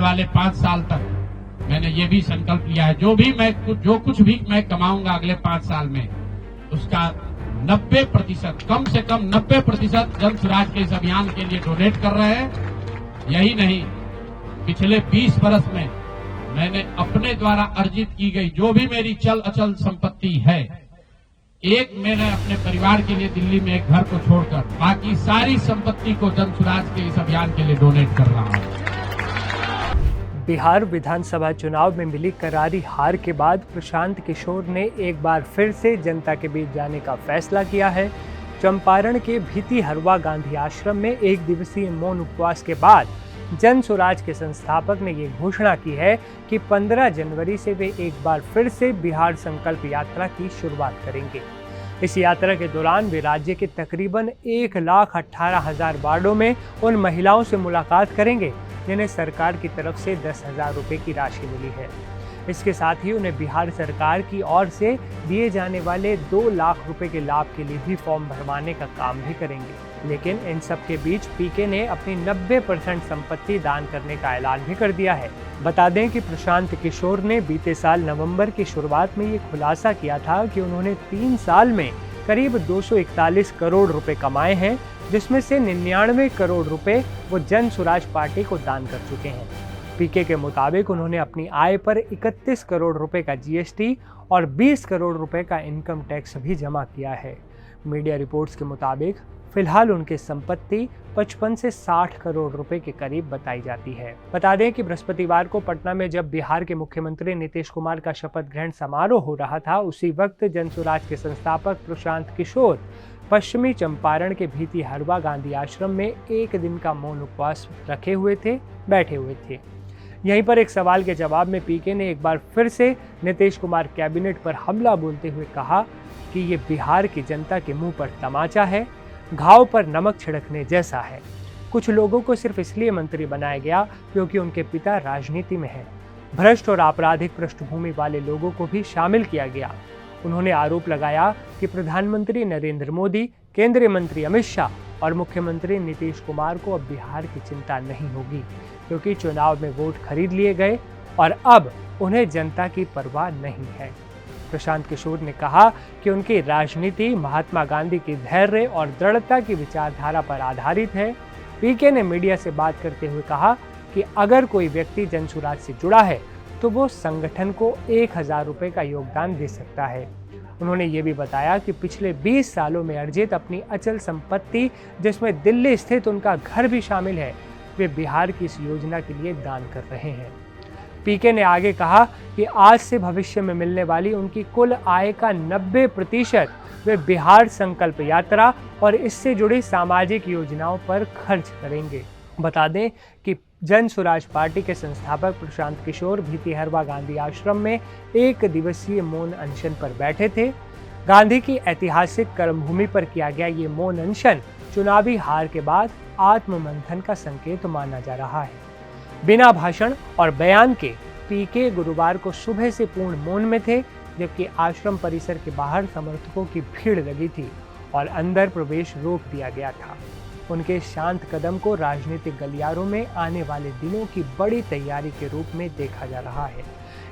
वाले 5 साल तक मैंने ये भी संकल्प लिया है, जो कुछ भी मैं कमाऊंगा अगले 5 साल में, उसका 90%, कम से कम 90% जन स्वराज के इस अभियान के लिए डोनेट कर रहे हैं। यही नहीं, पिछले 20 वर्ष में मैंने अपने द्वारा अर्जित की गई जो भी मेरी चल अचल संपत्ति है, मैंने अपने परिवार के लिए दिल्ली में एक घर को छोड़कर बाकी सारी संपत्ति को जन स्वराज के इस अभियान के लिए डोनेट कर रहा हूं। बिहार विधानसभा चुनाव में मिली करारी हार के बाद प्रशांत किशोर ने एक बार फिर से जनता के बीच जाने का फैसला किया है। चंपारण के भितिहरवा गांधी आश्रम में 1 दिवसीय मौन उपवास के बाद जन स्वराज के संस्थापक ने ये घोषणा की है कि 15 जनवरी से वे एक बार फिर से बिहार संकल्प यात्रा की शुरुआत करेंगे। इस यात्रा के दौरान वे राज्य के तकरीबन 1,18,000 वार्डों में उन महिलाओं से मुलाकात करेंगे जिन्हें सरकार की तरफ से 10,000 रुपये की राशि मिली है। इसके साथ ही उन्हें बिहार सरकार की ओर से दिए जाने वाले 2 लाख रुपए के लाभ के लिए भी फॉर्म भरवाने का काम भी करेंगे। लेकिन इन सब के बीच पीके ने अपनी 90% संपत्ति दान करने का ऐलान भी कर दिया है। बता दें कि प्रशांत किशोर ने बीते साल नवंबर की शुरुआत में ये खुलासा किया था कि उन्होंने 3 साल में करीब 241 करोड़ रुपए कमाए हैं, जिसमें से 99 करोड़ रुपए वो जन स्वराज पार्टी को दान कर चुके हैं। पीके के मुताबिक उन्होंने अपनी आय पर 31 करोड़ रुपए का जीएसटी और 20 करोड़ रुपए का इनकम टैक्स भी जमा किया है। मीडिया रिपोर्ट्स के मुताबिक फिलहाल उनकी संपत्ति 55 से 60 करोड़ रुपए के करीब बताई जाती है। बता दें कि बृहस्पतिवार को पटना में जब बिहार के मुख्यमंत्री नीतीश कुमार का शपथ ग्रहण समारोह हो रहा था, उसी वक्त जन स्वराज के संस्थापक प्रशांत किशोर पश्चिमी चंपारण के भितिहरवा गांधी आश्रम में 1 दिन का मौन उपवास रखे हुए थे, बैठे हुए थे। यहीं पर एक सवाल के जवाब में पीके ने एक बार फिर से नीतीश कुमार कैबिनेट पर हमला बोलते हुए कहा कि ये बिहार की जनता के मुंह पर तमाचा है, घाव पर नमक छिड़कने जैसा है। कुछ लोगों को सिर्फ इसलिए मंत्री बनाया गया क्योंकि उनके पिता राजनीति में हैं। भ्रष्ट और आपराधिक पृष्ठभूमि वाले लोगों को भी शामिल किया गया। उन्होंने आरोप लगाया कि प्रधानमंत्री नरेंद्र मोदी, केंद्रीय मंत्री अमित शाह और मुख्यमंत्री नीतीश कुमार को अब बिहार की चिंता नहीं होगी क्योंकि चुनाव में वोट खरीद लिए गए और अब उन्हें जनता की परवाह नहीं है। प्रशांत किशोर ने कहा कि उनकी राजनीति महात्मा गांधी की धैर्य और दृढ़ता की विचारधारा पर आधारित है। पीके ने मीडिया से बात करते हुए कहा कि अगर कोई व्यक्ति जन स्वराज से जुड़ा है तो वो संगठन को 1,000 रुपये का योगदान दे सकता है। उन्होंने ये भी बताया कि पिछले 20 सालों में अर्जित अपनी अचल संपत्ति, जिसमें दिल्ली स्थित उनका घर भी शामिल है, वे बिहार की इस योजना के लिए दान कर रहे हैं। पीके ने आगे कहा कि आज से भविष्य में मिलने वाली उनकी कुल आय का 90% वे बिहार संकल्प यात्रा और इससे जुड़ी सामाजिक योजनाओं पर खर्च करेंगे। बता दें कि जन स्वराज पार्टी के संस्थापक प्रशांत किशोर भितिहरवा गांधी आश्रम में 1 दिवसीय मौन अनशन पर बैठे थे। गांधी की ऐतिहासिक कर्मभूमि पर किया गया ये मौन अनशन चुनावी हार के बाद आत्ममंथन का संकेत माना जा रहा है। बिना भाषण और बयान के पीके गुरुवार को सुबह से पूर्ण मौन में थे, जबकि आश्रम परिसर के बाहर समर्थकों की भीड़ लगी थी और अंदर प्रवेश रोक दिया गया था। उनके शांत कदम को राजनीतिक गलियारों में आने वाले दिनों की बड़ी तैयारी के रूप में देखा जा रहा है।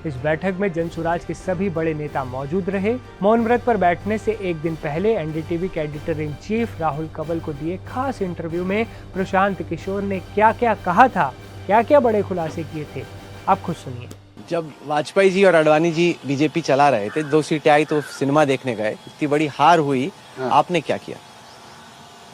इस बैठक में जन स्वराज के सभी बड़े नेता मौजूद रहे। मौन व्रत पर बैठने से एक दिन पहले एनडीटीवी के editor in chief Rahul Kanwal को दिए खास इंटरव्यू में प्रशांत किशोर ने क्या क्या कहा था, क्या क्या बड़े खुलासे किए थे, आप खुद सुनिए। जब वाजपेयी जी और अडवाणी जी बीजेपी चला रहे थे, 2 सीटें आई तो सिनेमा देखने गए, इतनी बड़ी हार हुई, आपने क्या किया?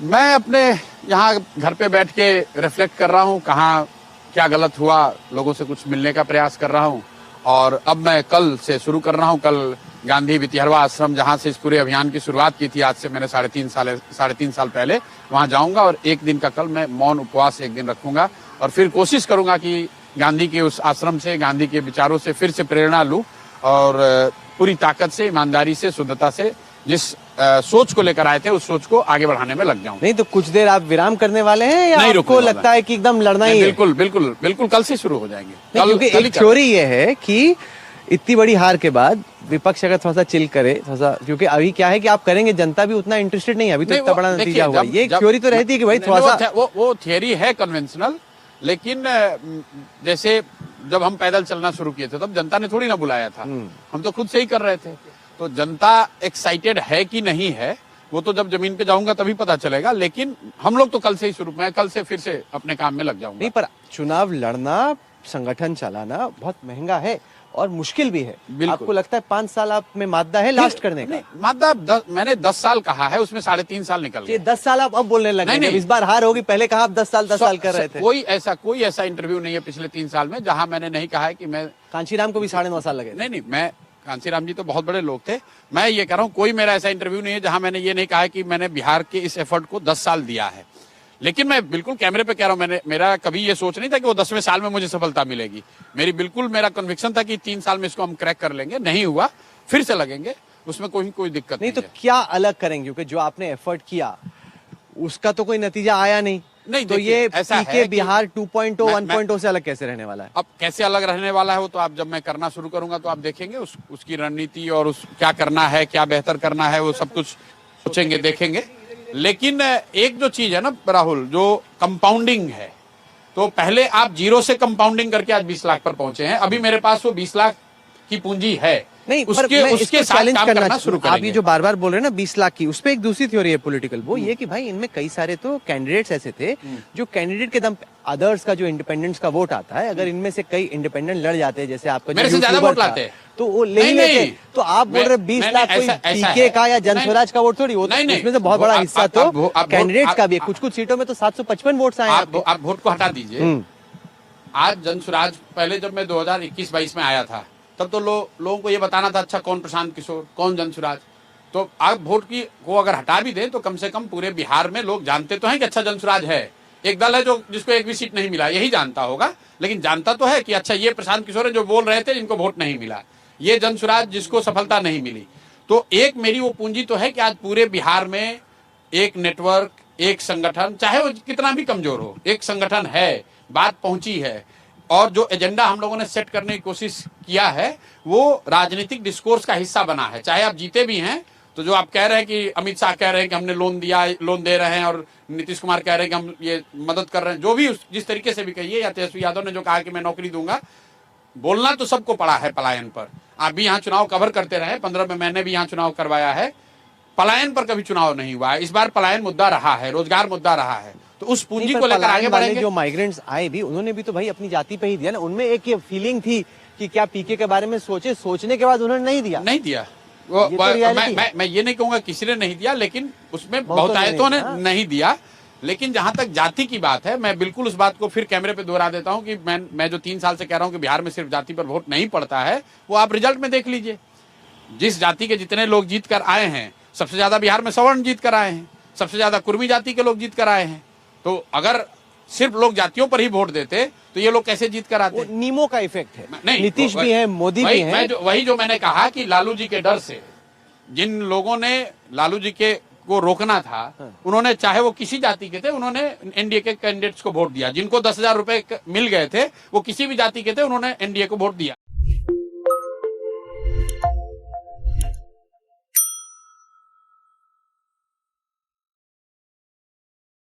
मैं अपने यहाँ घर पे बैठ के रिफ्लेक्ट कर रहा हूँ, कहाँ क्या गलत हुआ, लोगों से कुछ मिलने का प्रयास कर रहा हूँ। और अब मैं कल से शुरू कर रहा हूँ। कल गांधी भितिहरवा आश्रम, जहाँ से इस पूरे अभियान की शुरुआत की थी, आज से मैंने 3.5 साल पहले वहाँ जाऊँगा और 1 दिन का कल मैं मौन उपवास 1 दिन रखूंगा और फिर कोशिश करूंगा कि गांधी के उस आश्रम से, गांधी के विचारों से फिर से प्रेरणा लूं और पूरी ताकत से, ईमानदारी से, शुद्धता से जिस सोच को लेकर आए थे उस सोच को आगे बढ़ाने में लग जाऊं। नहीं तो कुछ देर आप विराम करने वाले हैं या आपको लगता है कि एकदम लड़ना ही है? बिल्कुल बिल्कुल बिल्कुल कल से शुरू हो जाएंगे। क्योंकि एक थ्योरी ये है कि इतनी बड़ी हार के बाद विपक्ष अगर थोड़ा सा चिल करे, थोड़ा सा, क्योंकि अभी क्या है कि आप करेंगे, जनता भी उतना इंटरेस्टेड नहीं है, अभी तो इतना बड़ा नतीजा हुआ। ये थ्योरी तो रहती है कि भाई थोड़ा सा वो थियरी है कन्वेंशनल, लेकिन जैसे जब हम पैदल चलना शुरू किए थे तब जनता ने थोड़ी ना बुलाया था, हम तो खुद से ही कर रहे थे। तो जनता एक्साइटेड है कि नहीं है वो तो जब जमीन पे जाऊंगा तभी पता चलेगा, लेकिन हम लोग तो कल से ही शुरू, मैं कल से फिर से अपने काम में लग जाऊंगा। नहीं, पर चुनाव लड़ना, संगठन चलाना बहुत महंगा है और मुश्किल भी है। आपको लगता है 5 साल आप में मादा है लास्ट करने का? मादा मैंने 10 साल कहा है, उसमें 3.5 साल निकल गए। 10 साल आप अब बोलने लगे? नहीं, इस बार हार होगी, पहले कहा आप 10 साल कर रहे थे। कोई ऐसा इंटरव्यू नहीं है पिछले 3 साल में जहां मैंने नहीं कहा है कि मैं। कांशीराम को भी 9.5 साल लगे। नहीं, मैं कांशीराम जी तो बहुत बड़े लोग थे। मैं ये कह रहा हूँ कोई मेरा ऐसा इंटरव्यू नहीं है जहां मैंने ये नहीं कहा है कि मैंने बिहार के इस एफर्ट को 10 साल दिया है। लेकिन मैं बिल्कुल कैमरे पे कह रहा हूँ, मेरा कभी ये सोच नहीं था कि वो 10वें साल में मुझे सफलता मिलेगी। मेरा कन्विक्शन था कि 3 साल में इसको हम क्रैक कर लेंगे। नहीं हुआ, फिर से लगेंगे, उसमें कोई दिक्कत नहीं। तो क्या अलग करेंगे? क्योंकि जो आपने एफर्ट किया उसका तो कोई नतीजा आया नहीं। तो ये ऐसा पीके बिहार 2.0 1.0 से अलग कैसे रहने वाला है? अब कैसे अलग रहने वाला है वो तो आप जब मैं करना शुरू करूंगा तो आप देखेंगे उसकी रणनीति और क्या करना है, क्या बेहतर करना है, वो सब कुछ सोचेंगे, देखेंगे। लेकिन एक जो चीज है ना राहुल, जो कंपाउंडिंग है, तो पहले आप 0 से कंपाउंडिंग करके आज 20 लाख पर पहुंचे हैं। अभी मेरे पास वो 20 लाख की पूंजी है, नहीं, उसके साथ काम करना शुरू करेंगे। आप ये जो बार बार बोल रहे हैं ना 20 लाख की, उस पे एक दूसरी थ्योरी है पॉलिटिकल, वो ये कि भाई इनमें कई सारे तो कैंडिडेट्स ऐसे थे जो कैंडिडेट के दम पे अदर्स का जो इंडिपेंडेंट्स का वोट आता है, अगर इनमें से कई इंडिपेंडेंट लड़ जाते हैं, जैसे आपका मेरे से ज्यादा वोट लाते हैं तो वो ले लेते। तो आप बोल रहे 20 लाख कोई पीके का या जन स्वराज का वोट थोड़ी, उसमें से बहुत बड़ा हिस्सा तो कैंडिडेट्स का भी है। कुछ सीटों में तो 755 वोट आए। आप वोट को हटा दीजिए। आज जन स्वराज, पहले जब मैं 2021-22 में आया था तब तो लोगों को ये बताना था अच्छा कौन प्रशांत किशोर, कौन जन स्वराज। तो आप वोट को अगर हटा भी दें तो कम से कम पूरे बिहार में लोग जानते तो हैं कि अच्छा जन स्वराज है। एक दल है जिसको एक भी सीट नहीं मिला, यही जानता होगा, लेकिन जानता तो है कि अच्छा ये प्रशांत किशोर है जो बोल रहे थे जिनको वोट नहीं मिला, ये जन स्वराज जिसको सफलता नहीं मिली। तो एक मेरी वो पूंजी तो है कि आज पूरे बिहार में एक नेटवर्क, एक संगठन, चाहे वो कितना भी कमजोर हो, एक संगठन है, बात पहुंची है। और जो एजेंडा हम लोगों ने सेट करने की कोशिश किया है वो राजनीतिक डिस्कोर्स का हिस्सा बना है। चाहे आप जीते भी हैं तो जो आप कह रहे हैं कि अमित शाह कह रहे हैं कि हमने लोन दे रहे हैं, और नीतीश कुमार कह रहे हैं कि हम ये मदद कर रहे हैं, जो भी जिस तरीके से भी कहिए, या तेजस्वी यादव ने जो कहा कि मैं नौकरी दूंगा, बोलना तो सबको पड़ा है पलायन पर। आप भी यहाँ चुनाव कवर करते रहे, 15 में मैंने भी यहाँ चुनाव करवाया है, पलायन पर कभी चुनाव नहीं हुआ है। इस बार पलायन मुद्दा रहा है, रोजगार मुद्दा रहा है, तो उस पूंजी को लेकर आगे बढ़ेंगे। जो माइग्रेंट्स आए भी, उन्होंने भी तो भाई अपनी जाति पे ही दिया ना। उनमें एक ये फीलिंग थी कि क्या पीके के बारे में सोचने के बाद उन्होंने नहीं दिया। नहीं दिया मैं ये नहीं कहूंगा किसी ने नहीं दिया, लेकिन उसमें बहुतायतों ने नहीं दिया। लेकिन जहां तक जाति की बात है, मैं बिल्कुल उस बात को फिर कैमरे पे दोहरा देता हूं कि मैं जो 3 साल से कह रहा हूं कि बिहार में सिर्फ जाति पर वोट नहीं पड़ता है, वो आप रिजल्ट में देख लीजिए। जिस जाति के जितने लोग जीत कर आए हैं, सबसे ज्यादा बिहार में सवर्ण जीत कर आए हैं, सबसे ज्यादा कुर्मी जाति के लोग जीत कर आए हैं। तो अगर सिर्फ लोग जातियों पर ही वोट देते तो ये लोग कैसे जीत कर आते? नीमो का इफेक्ट है। नहीं, नीतीश भी है, मोदी भी है। वही जो मैंने कहा कि लालू जी के डर से जिन लोगों ने लालू जी को रोकना था, उन्होंने, चाहे वो किसी जाति के थे, उन्होंने एनडीए के कैंडिडेट्स को वोट दिया। जिनको 10,000 रुपए मिल गए थे वो किसी भी जाति के थे, उन्होंने एनडीए को वोट दिया।